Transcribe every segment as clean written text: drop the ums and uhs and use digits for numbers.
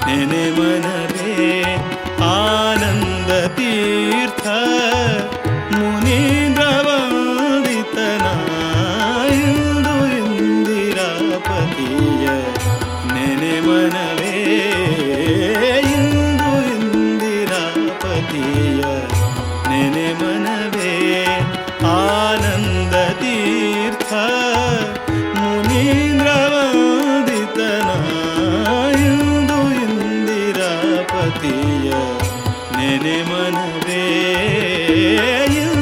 ನೆನೆ ಮನವೇ ಆನಂದ ತೀರ್ಥ ಮುನೀಂದ್ರ ವಂದಿತನ ಇಂದು ಇಂದಿರಾಪತಿಯ ನೆನೆ ಮನವೇ ಇಂದು ಇಂದಿರಾಪತಿಯ ನೆನೆ ಮನವೇ ಆನಂದ ತೀರ್ಥ ಮುನೀಂದ್ರ ವಂದಿತನ ಇಂದು ಇಂದಿರಾಪತಿಯ ನೆನೆ ಮನವೇ ಇಂದು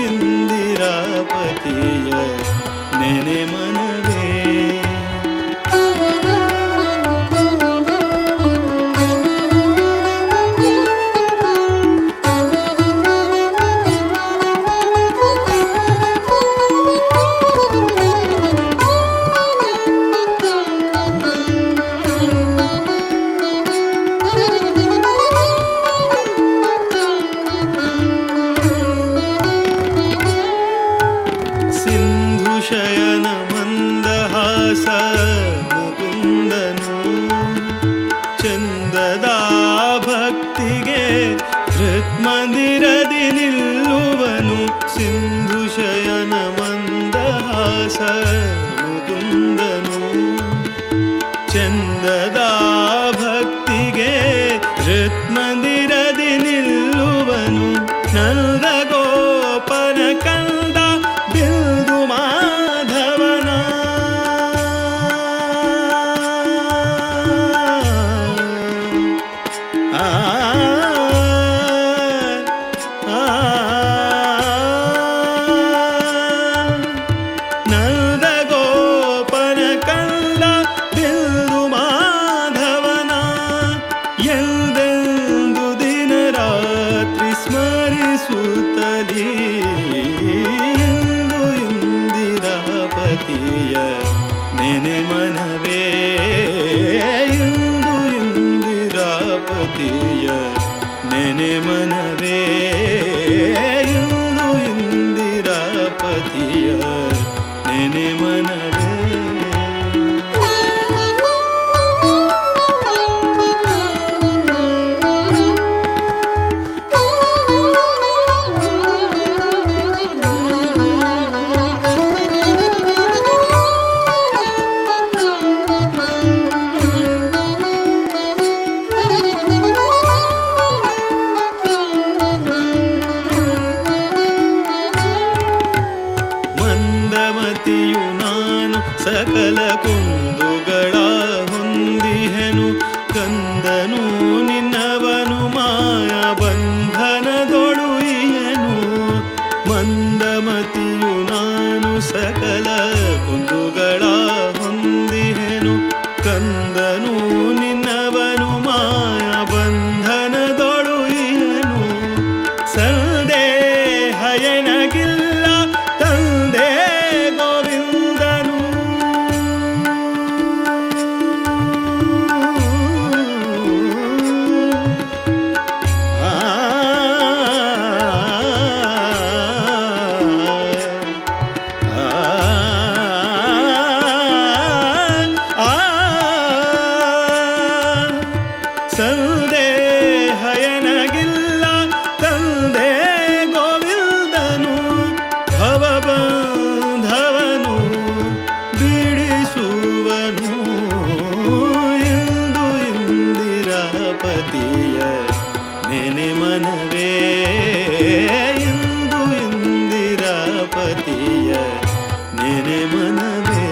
ಇಂದಿರಾಪತಿಯ ನೆನೆ ಮನವೇ. ಶಯನ ಮಂದಹಾಸ ಮುಕುಂದನು ಚಂದದ ಭಕ್ತಿಗೆ ಹೃತ್ಮಂದಿರದಿ ನಿಲ್ಲುವನು. ಸಿಂಧು ಶಯನ ಮಂದಹಾಸ ಮುಕುಂದನು ಚಂದದ ಭಕ್ತಿಗೆ ಹೃತ್ಮಂದಿರದಿ ನಿಲ್ಲುವನು. ನಂದ ಗೋಪನ ಕಂದ ಬಿಂದು ಮಾಧವನ ನಂದ ಗೋಪನ ಕಂದ ಬಿಂದು ಮಾಧವನ ಎಂದೆಂದು ದಿನ ರಾತ್ರಿ ಸ್ಮರಿಸುತ್ತಲೀ ನೆನೆ ಮನವೇ ಇಂದು ಇಂದಿರಾಪತಿಯ ನೆನೆ ಮನವೇ ಇಂದು ಇಂದಿರಾಪತಿಯ ನೆನೆ ಮನವೇ. ಮಂದಮತಿಯು ನಾನು ಸಕಲ ಕುಂದುಗಳ ಹೊಂದಿಹೆನು. ಕಂದನು ನಿನ್ನವನು ಮಾಯಾ ಬಂಧನದೊಳು ಇಹೆನು. ಮಂದಮತಿಯು ನಾನು ಸಕಲ ಕುಂದುಗಳ ಹೊಂದಿಹೆನು. ಕಂದನು ನಿನ್ನವನು ಮಾಯಾ ಬಂಧನದೊಳು ಇಹೆನು. ಸಂದೇಹ ಎನಗಿಲ್ಲ ತಂದೆ ಗೋವಿಂದನು. ಸಂದೇಹ ಎನಗಿಲ್ಲ ತಂದೆ ಗೋವಿಂದನು. ಭವಬಂಧವನು ಬಿಡಿಸುವನು ಇಂದು ಇಂದಿರಾಪತಿಯ ನೆನೆ ಮನವೇ ಇಂದು ಇಂದಿರಾಪತಿಯ ನೆನೆ ಮನವೇ.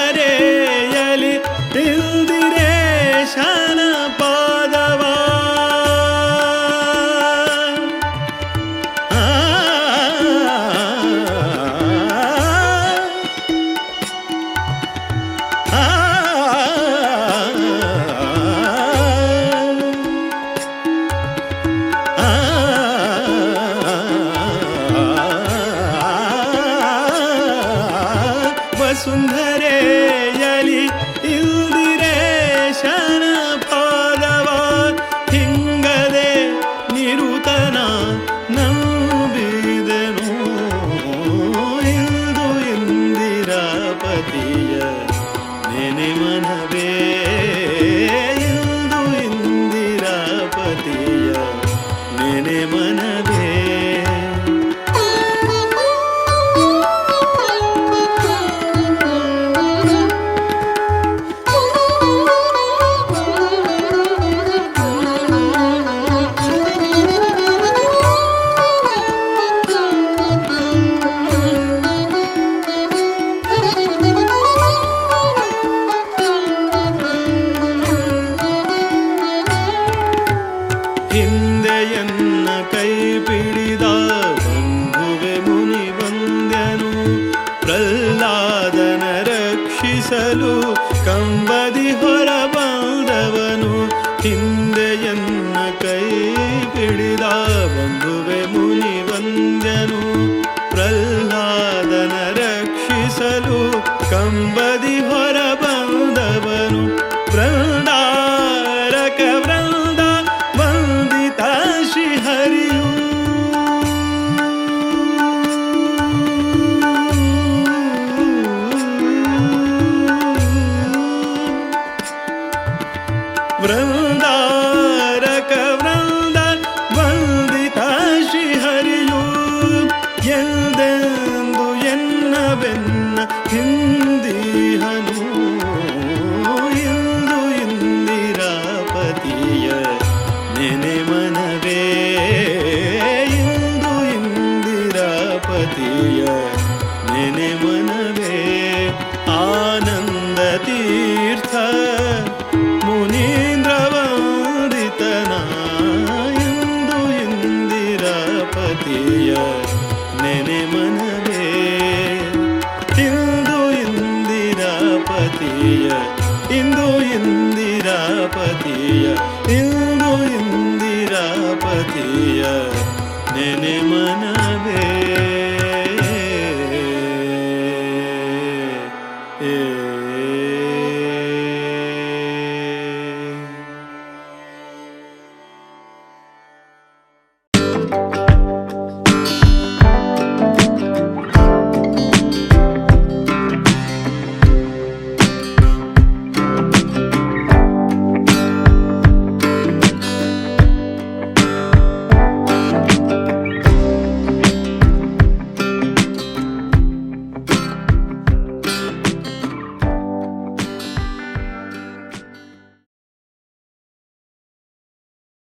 ವಸುಂಧರೆಯಲಿ ಇಂದಿರೇಶನ ಪಾದವ ವಸುಂಧರೆಯಲಿ ಇಂದಿರೇಶನ ಪಾದವ ಹಿಂಗದೆ ನಿರುತನ ನಂಬಿದೆನು ಇಂದು ಇಂದಿರಾಪತಿಯ ನೆನೆ ಮನವೇ ಇಂದು ಇಂದಿರಾಪತಿಯ ನೆನೆ ಮನವೇ ಹಿಂದೆಯನ್ನ ಕೈ ಪಿಡಿದ ಬಂಧುವೆ ಮುನಿ ವಂದ್ಯನು ಪ್ರಹ್ಲಾದನ ರಕ್ಷಿಸಲು ಕಂಬದಿ ಹೊರ ಬಂದವನು ಹಿಂದೆಯನ್ನ ಕೈ ಪಿಡಿದ ಬಂಧುವೆ ಮುನಿ ವಂದ್ಯನು ಪ್ರಹ್ಲಾದನ ರಕ್ಷಿಸಲು ಕಂಬದಿ ಹೊರ ಬಂದವನು ವೃಂದಾರಕ ವೃಂದ ವಂದಿತ ಶ್ರೀಹರಿಯು ವೃಂದಾರಕ ವೃಂದ ವಂದಿತ ಶ್ರೀಹರಿಯು ಎಂದೆಂದು ಎನ್ನವೆನ್ನ ಹಿಂದಿಹನು ಇಂದು ಇಂದಿರಾಪತಿಯ ನೆನೆ ಮನವೇ ಇಂದು ಇಂದಿರಾಪತಿಯ ನೆನೆ ಮನವೇ ಆನಂದ ತೀರ್ಥ ಮುನೀಂದ್ರ ವಂದಿತನ ಇಂದು ಇಂದಿರಾಪತಿಯ ನೆನೆ ಮನವೇ ಇಂದು ಇಂದಿರಾಪತಿಯ ಇಂದು ಇಂದಿರಾಪತಿಯ ಇಂದು ಇಂದಿರಾಪತಿಯ ನೆನೆ ಮನವೇ